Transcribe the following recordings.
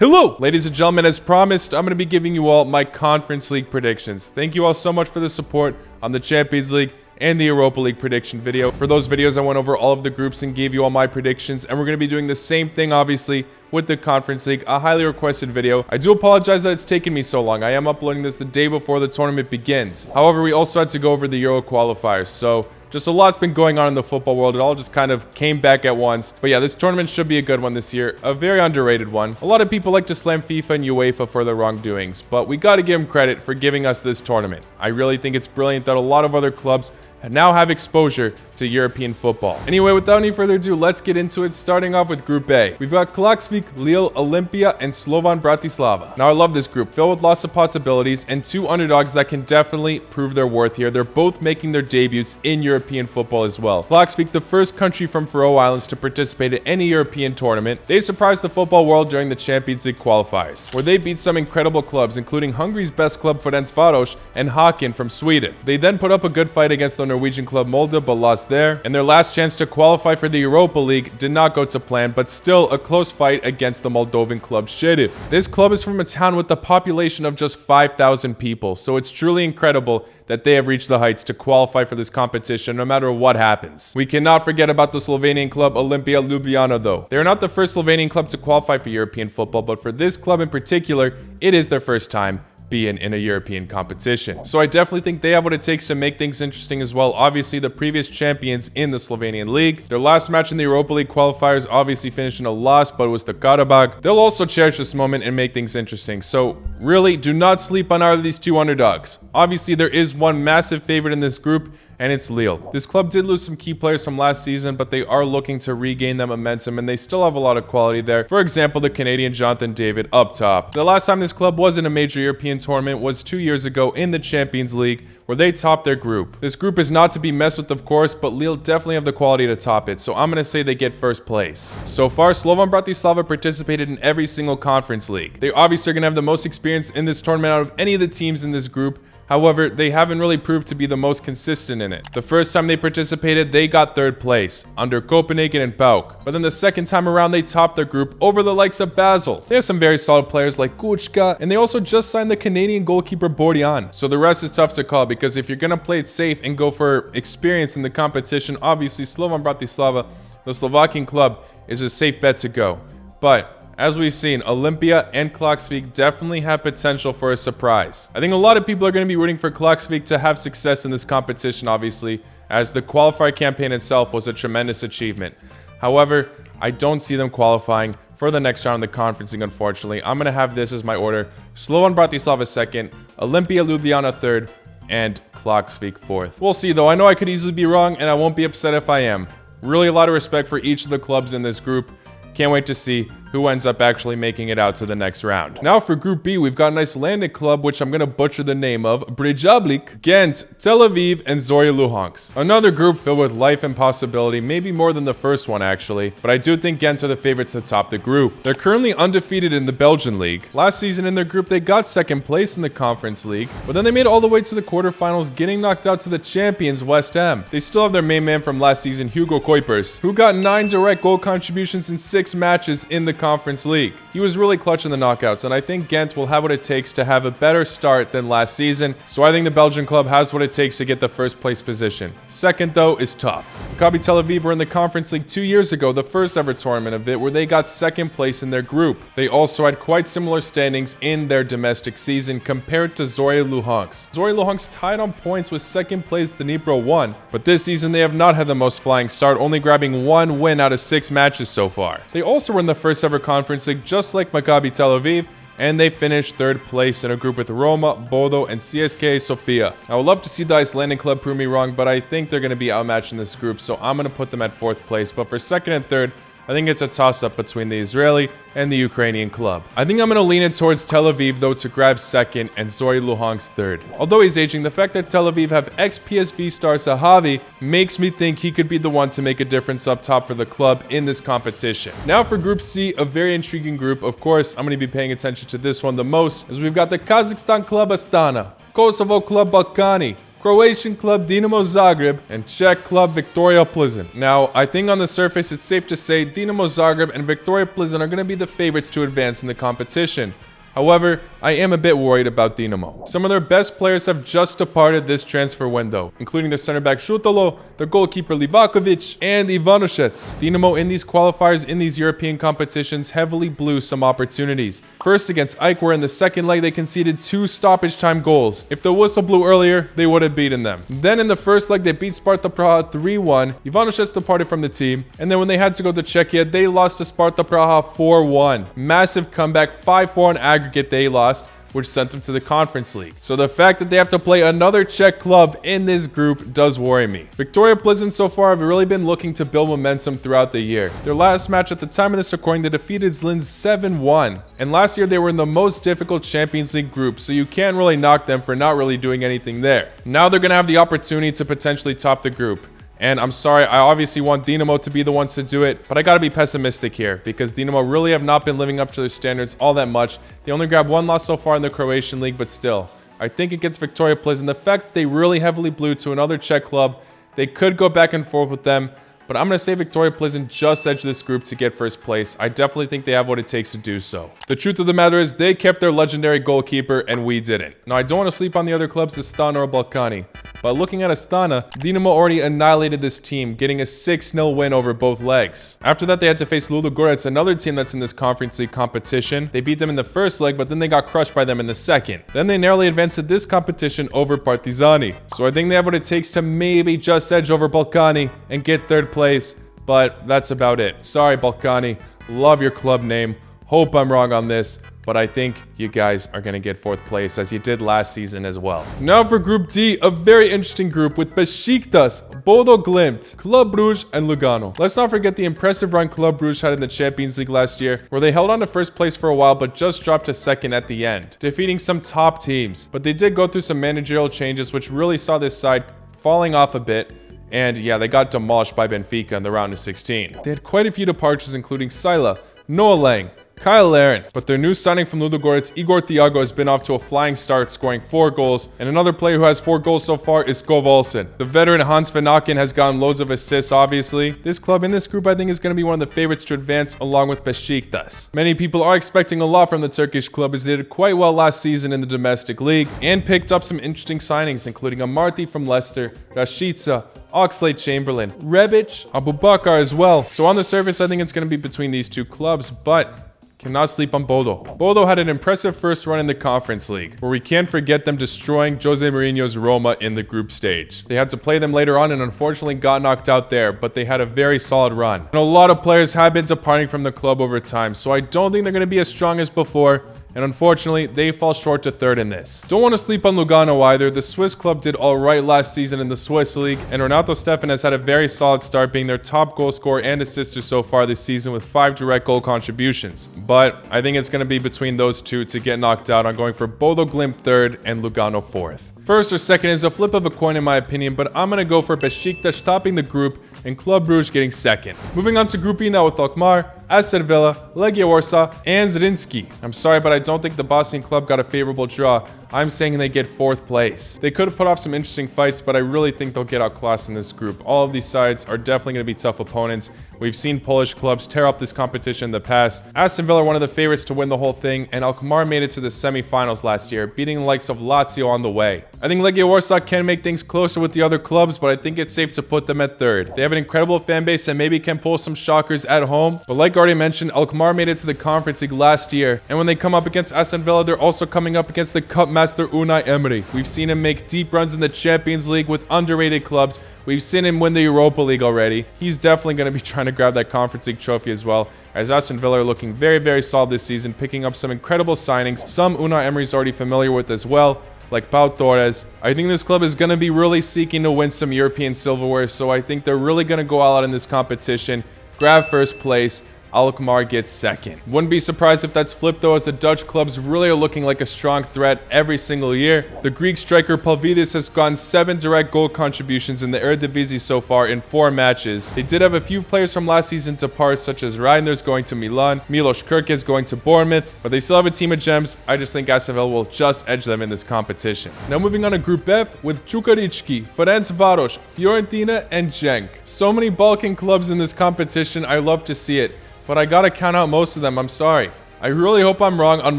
Hello, ladies and gentlemen. As promised, I'm going to be giving you all my Conference League predictions. Thank you all so much for the support on the Champions League and the Europa League prediction video. For those videos, I went over all of the groups and gave you all my predictions, and we're going to be doing the same thing, obviously, with the Conference League, a highly requested video. I do apologize that it's taken me so long. I am uploading this the day before the tournament begins. However, we also had to go over the Euro qualifiers, so just a lot's been going on in the football world. It all just kind of came back at once. But yeah, this tournament should be a good one this year. A very underrated one. A lot of people like to slam FIFA and UEFA for their wrongdoings, but we got to give them credit for giving us this tournament. I really think it's brilliant that a lot of other clubs now have exposure to European football. Anyway, without any further ado, let's get into it, starting off with Group A. We've got Klaksvik, Lille, Olympia, and Slovan Bratislava. Now, I love this group, filled with lots of possibilities and two underdogs that can definitely prove their worth here. They're both making their debuts in European football as well. Klaksvik, the first country from Faroe Islands to participate in any European tournament, they surprised the football world during the Champions League qualifiers, where they beat some incredible clubs, including Hungary's best club Ferencváros and Häcken from Sweden. They then put up a good fight against the Norwegian club Molde, but lost there, and their last chance to qualify for the Europa League did not go to plan, but still a close fight against the Moldovan club Sheriff. This club is from a town with a population of just 5,000 people, so it's truly incredible that they have reached the heights to qualify for this competition no matter what happens. We cannot forget about the Slovenian club Olimpia Ljubljana though. They are not the first Slovenian club to qualify for European football, but for this club in particular, it is their first time being in a European competition. So I definitely think they have what it takes to make things interesting as well. Obviously, the previous champions in the Slovenian league. Their last match in the Europa League qualifiers obviously finished in a loss, but it was to Karabakh. They'll also cherish this moment and make things interesting. So really, do not sleep on either of these two underdogs. Obviously, there is one massive favorite in this group, and it's Lille. This club did lose some key players from last season, but they are looking to regain that momentum, and they still have a lot of quality there. For example, the Canadian Jonathan David up top. The last time this club was in a major European tournament was 2 years ago in the Champions League, where they topped their group. This group is not to be messed with, of course, but Lille definitely have the quality to top it, so I'm going to say they get first place. So far, Slovan Bratislava participated in every single conference league. They obviously are going to have the most experience in this tournament out of any of the teams in this group. However, they haven't really proved to be the most consistent in it. The first time they participated, they got third place, under Copenhagen and PAOK. But then the second time around, they topped their group over the likes of Basel. They have some very solid players like Kuchka, and they also just signed the Canadian goalkeeper Borjan. So the rest is tough to call, because if you're going to play it safe and go for experience in the competition, obviously Slovan Bratislava, the Slovakian club, is a safe bet to go. But as we've seen, Olympia and Klaksvik definitely have potential for a surprise. I think a lot of people are going to be rooting for Klaksvik to have success in this competition, obviously, as the qualifier campaign itself was a tremendous achievement. However, I don't see them qualifying for the next round of the conferencing, unfortunately. I'm going to have this as my order: Slovan Bratislava second, Olimpia Ljubljana third, and Klaksvik fourth. We'll see though. I know I could easily be wrong, and I won't be upset if I am. Really a lot of respect for each of the clubs in this group. Can't wait to see who ends up actually making it out to the next round. Now for Group B, we've got an Icelandic club, which I'm going to butcher the name of, Breiðablik, Ghent, Tel Aviv, and Zorya Luhansk. Another group filled with life and possibility, maybe more than the first one actually, but I do think Ghent are the favorites to top the group. They're currently undefeated in the Belgian league. Last season in their group, they got second place in the Conference League, but then they made it all the way to the quarterfinals, getting knocked out to the champions West Ham. They still have their main man from last season, Hugo Kuipers, who got 9 direct goal contributions in 6 matches in the Conference League. He was really clutch in the knockouts, and I think Ghent will have what it takes to have a better start than last season, so I think the Belgian club has what it takes to get the first place position. Second, though, is tough. Maccabi Tel Aviv were in the Conference League 2 years ago, the first ever tournament of it, where they got second place in their group. They also had quite similar standings in their domestic season compared to Zorya Luhansk. Zorya Luhansk tied on points with second place Dnipro 1, but this season they have not had the most flying start, only grabbing 1 win out of 6 matches so far. They also were in the first ever Conference League, just like Maccabi Tel Aviv, and they finished third place in a group with Roma, Bodo, and CSKA Sofia. I would love to see the Icelandic club prove me wrong, but I think they're going to be outmatched in this group, so I'm going to put them at fourth place. But for second and third, I think it's a toss-up between the Israeli and the Ukrainian club. I think I'm going to lean it towards Tel Aviv, though, to grab second and Zorya Luhansk third. Although he's aging, the fact that Tel Aviv have ex-PSV star Sahavi makes me think he could be the one to make a difference up top for the club in this competition. Now for Group C, a very intriguing group. Of course, I'm going to be paying attention to this one the most, as we've got the Kazakhstan club Astana, Kosovo club Balkani, Croatian club Dinamo Zagreb, and Czech club Viktoria Plzeň. Now, I think on the surface it's safe to say Dinamo Zagreb and Viktoria Plzeň are going to be the favorites to advance in the competition. However, I am a bit worried about Dinamo. Some of their best players have just departed this transfer window, including their center back Šutalo, their goalkeeper Livakovic, and Ivanošec. Dinamo in these qualifiers in these European competitions heavily blew some opportunities. First against AEK, where in the second leg they conceded 2 stoppage time goals. If the whistle blew earlier, they would have beaten them. Then in the first leg they beat Sparta Praha 3-1. Ivanošec departed from the team, and then when they had to go to Czechia, they lost to Sparta Praha 4-1. Massive comeback, 5-4 on aggregate they lost, which sent them to the Conference League. So the fact that they have to play another Czech club in this group does worry me. Viktoria Plzeň so far have really been looking to build momentum throughout the year. Their last match at the time of this recording, they defeated Zlin 7-1. And last year they were in the most difficult Champions League group, so you can't really knock them for not really doing anything there. Now they're going to have the opportunity to potentially top the group. And I'm sorry, I obviously want Dinamo to be the ones to do it, but I gotta be pessimistic here because Dinamo really have not been living up to their standards all that much. They only grabbed 1 loss so far in the Croatian league, but still, I think against Viktoria Plzeň, the fact that they really heavily blew to another Czech club, they could go back and forth with them, but I'm going to say Viktoria Plzeň just edged this group to get first place. I definitely think they have what it takes to do so. The truth of the matter is they kept their legendary goalkeeper and we didn't. Now, I don't want to sleep on the other clubs, Astana or Balkani. But looking at Astana, Dinamo already annihilated this team, getting a 6-0 win over both legs. After that, they had to face Ludogorets, another team that's in this Conference League competition. They beat them in the first leg, but then they got crushed by them in the second. Then they narrowly advanced to this competition over Partizani. So I think they have what it takes to maybe just edge over Balkani and get third place, but that's about it. Sorry, Balkani. Love your club name. Hope I'm wrong on this, but I think you guys are going to get 4th place as you did last season as well. Now for Group D, a very interesting group with Besiktas, Bodo Glimt, Club Brugge, and Lugano. Let's not forget the impressive run Club Brugge had in the Champions League last year, where they held on to first place for a while but just dropped to second at the end, defeating some top teams. But they did go through some managerial changes which really saw this side falling off a bit. And yeah, they got demolished by Benfica in the round of 16. They had quite a few departures, including Sila, Noah Lang, Kyle Larin, but their new signing from Ludogorets, Igor Thiago, has been off to a flying start, scoring 4 goals, and another player who has 4 goals so far is Skov Olsen. The veteran Hans Van Aken has gotten loads of assists, obviously. This club in this group, I think, is going to be one of the favorites to advance, along with Besiktas. Many people are expecting a lot from the Turkish club, as they did quite well last season in the domestic league, and picked up some interesting signings, including Amarty from Leicester, Rashica, Oxlade-Chamberlain, Rebic, Abubakar as well. So on the surface, I think it's going to be between these two clubs, but cannot sleep on Bodo. Bodo had an impressive first run in the Conference League, where we can't forget them destroying Jose Mourinho's Roma in the group stage. They had to play them later on and unfortunately got knocked out there, but they had a very solid run. And a lot of players have been departing from the club over time, so I don't think they're going to be as strong as before. And unfortunately, they fall short to 3rd in this. Don't want to sleep on Lugano either. The Swiss club did alright last season in the Swiss league, and Renato Stefan has had a very solid start, being their top goal scorer and assister so far this season with 5 direct goal contributions. But I think it's going to be between those two to get knocked out. I'm going for Bodo Glimt 3rd and Lugano 4th. First or second is a flip of a coin in my opinion, but I'm going to go for Besiktas topping the group and Club Brugge getting 2nd. Moving on to Group E now with Alkmaar, Aston Villa, Legia Warsaw, and Zrinski. I'm sorry, but I don't think the Bosnian club got a favorable draw. I'm saying they get 4th place. They could have put off some interesting fights, but I really think they'll get outclassed in this group. All of these sides are definitely going to be tough opponents. We've seen Polish clubs tear up this competition in the past. Aston Villa are one of the favorites to win the whole thing, and Alkmaar made it to the semi-finals last year, beating the likes of Lazio on the way. I think Legia Warsaw can make things closer with the other clubs, but I think it's safe to put them at 3rd. They have an incredible fan base and maybe can pull some shockers at home, but like already mentioned, Alkmaar made it to the Conference League last year, and when they come up against Aston Villa, they're also coming up against the Cup master Unai Emery. We've seen him make deep runs in the Champions League with underrated clubs. We've seen him win the Europa League already. He's definitely going to be trying to grab that Conference League trophy as well, as Aston Villa are looking very, very solid this season, picking up some incredible signings, some Unai Emery's already familiar with as well, like Pau Torres. I think this club is going to be really seeking to win some European silverware, so I think they're really going to go all out in this competition, grab first place, Alkmaar gets second. Wouldn't be surprised if that's flipped though, as the Dutch clubs really are looking like a strong threat every single year. The Greek striker Palvidis has gotten 7 direct goal contributions in the Eredivisie so far in 4 matches. They did have a few players from last season depart, such as Reinders going to Milan, Milos Kerkez going to Bournemouth, but they still have a team of gems. I just think ASVEL will just edge them in this competition. Now moving on to Group F with Čukarički, Ferencvaros, Fiorentina, and Genk. So many Balkan clubs in this competition, I love to see it. But I gotta count out most of them, I'm sorry. I really hope I'm wrong on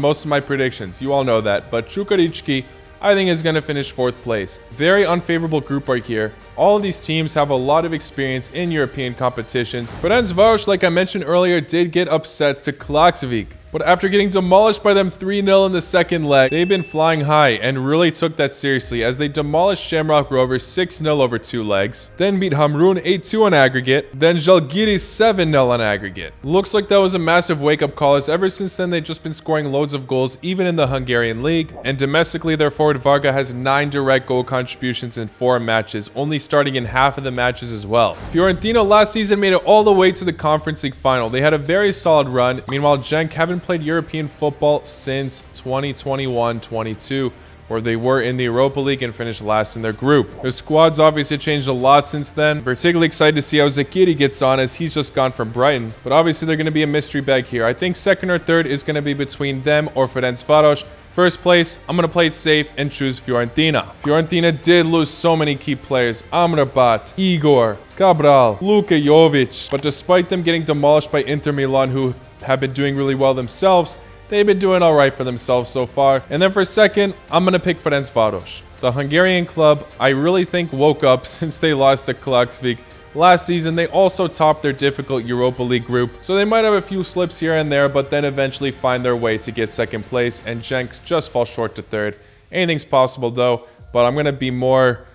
most of my predictions, you all know that, but Čukarički, I think, is gonna finish 4th place. Very unfavorable group right here. All of these teams have a lot of experience in European competitions. Ferencvaros, like I mentioned earlier, did get upset to Klaksvik. But after getting demolished by them 3-0 in the second leg, they've been flying high and really took that seriously as they demolished Shamrock Rovers 6-0 over 2 legs, then beat Hamrun 8-2 on aggregate, then Žalgiris 7-0 on aggregate. Looks like that was a massive wake-up call, as ever since then they've just been scoring loads of goals even in the Hungarian league, and domestically their forward Varga has 9 direct goal contributions in 4 matches, only starting in half of the matches as well. Fiorentina last season made it all the way to the Conference League final. They had a very solid run. Meanwhile, Genk haven't played European football since 2021-22, where they were in the Europa League and finished last in their group. Their squad's obviously changed a lot since then. Particularly excited to see how Zakiri gets on, as he's just gone from Brighton. But obviously they're going to be a mystery bag here. I think 2nd or 3rd is going to be between them or Ferencvaros. 1st place, I'm going to play it safe and choose Fiorentina. Fiorentina did lose so many key players. Amrabat, Igor, Cabral, Luka Jovic. But despite them getting demolished by Inter Milan, who have been doing really well themselves, they've been doing all right for themselves so far. And then for 2nd, I'm going to pick Ferencvaros. The Hungarian club, I really think, woke up since they lost to Klaksvik last season. They also topped their difficult Europa League group, so they might have a few slips here and there, but then eventually find their way to get 2nd place, and Genk just fall short to 3rd. Anything's possible though, but I'm going to be more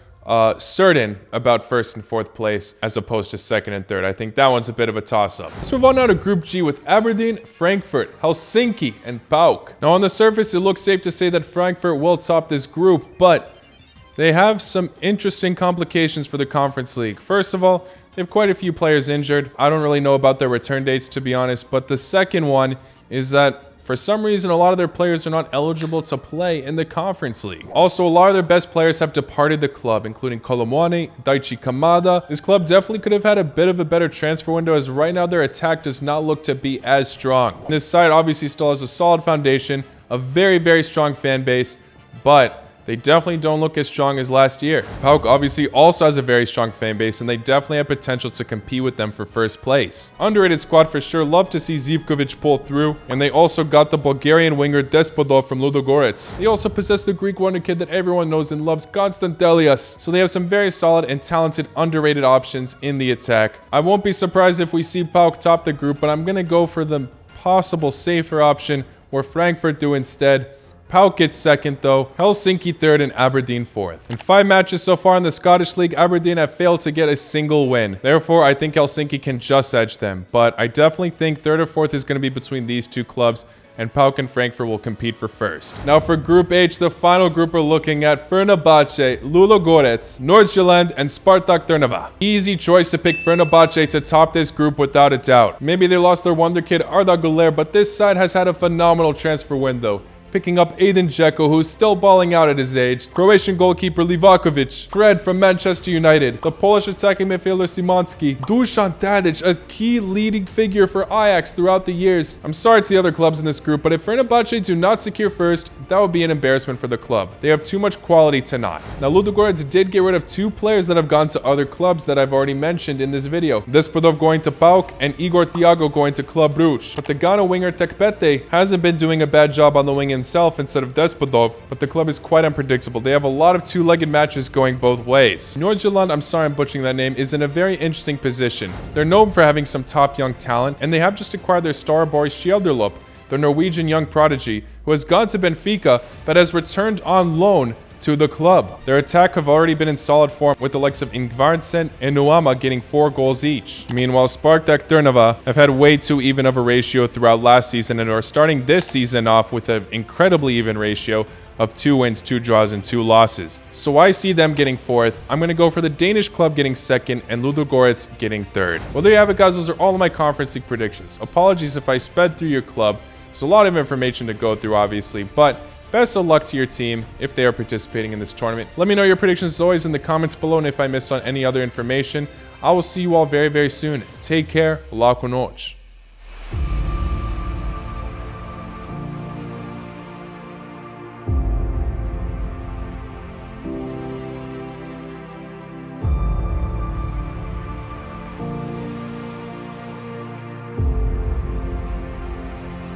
certain about 1st and 4th place as opposed to 2nd and 3rd. I think that one's a bit of a toss-up. Let's move on now to Group G with Aberdeen, Frankfurt, Helsinki, and PAOK. Now on the surface, it looks safe to say that Frankfurt will top this group, but they have some interesting complications for the Conference League. First of all, they have quite a few players injured. I don't really know about their return dates, to be honest, but the second one is that for some reason, a lot of their players are not eligible to play in the Conference League. Also, a lot of their best players have departed the club, including Kolomwani, Daichi Kamada. This club definitely could have had a bit of a better transfer window, as right now their attack does not look to be as strong. This side obviously still has a solid foundation, a very, very strong fan base, but they definitely don't look as strong as last year. PAOK obviously also has a very strong fan base, and they definitely have potential to compete with them for 1st place. Underrated squad for sure. Love to see Zivkovic pull through. And they also got the Bulgarian winger Despodov from Ludogorets. They also possess the Greek wonder kid that everyone knows and loves, Konstantelias. So they have some very solid and talented underrated options in the attack. I won't be surprised if we see PAOK top the group, but I'm going to go for the possible safer option where Frankfurt do instead. PAOK gets 2nd though, Helsinki 3rd, and Aberdeen 4th. In 5 matches so far in the Scottish League, Aberdeen have failed to get a single win. Therefore, I think Helsinki can just edge them. But I definitely think 3rd or 4th is going to be between these 2 clubs, and PAOK and Frankfurt will compete for 1st. Now for Group H, the final group we're looking at: Fenerbahce, Ludogorets, Nordsjælland, and Spartak Trnava. Easy choice to pick Fenerbahce to top this group without a doubt. Maybe they lost their wonder kid Arda Güler, but this side has had a phenomenal transfer window, picking up Edin Dzeko, who's still balling out at his age, Croatian goalkeeper Livakovic, Fred from Manchester United, the Polish attacking midfielder Simanski, Dusan Tadic, a key leading figure for Ajax throughout the years. I'm sorry to the other clubs in this group, but if Fenerbahce do not secure 1st, that would be an embarrassment for the club. They have too much quality to not. Now, Ludogorets did get rid of 2 players that have gone to other clubs that I've already mentioned in this video. Despodov going to PAOK and Igor Thiago going to Club Brugge. But the Ghana winger Tekpete hasn't been doing a bad job on the wing himself instead of Despodov, but the club is quite unpredictable. They have a lot of 2-legged matches going both ways. Nordsjælland, I'm sorry I'm butchering that name, is in a very interesting position. They're known for having some top young talent, and they have just acquired their star boy Skjelderlop, the Norwegian young prodigy, who has gone to Benfica but has returned on loan to the club. Their attack have already been in solid form with the likes of Ingvartsen and Nuama getting 4 goals each. Meanwhile, Spartak Trnava have had way too even of a ratio throughout last season and are starting this season off with an incredibly even ratio of 2 wins, 2 draws, and 2 losses. So I see them getting 4th. I'm going to go for the Danish club getting 2nd and Ludogorets getting 3rd. Well, there you have it, guys. Those are all of my Conference League predictions. Apologies if I sped through your club. There's a lot of information to go through, obviously, but best of luck to your team if they are participating in this tournament. Let me know your predictions as always in the comments below, and if I missed on any other information, I will see you all very, very soon. Take care. Lá com nós.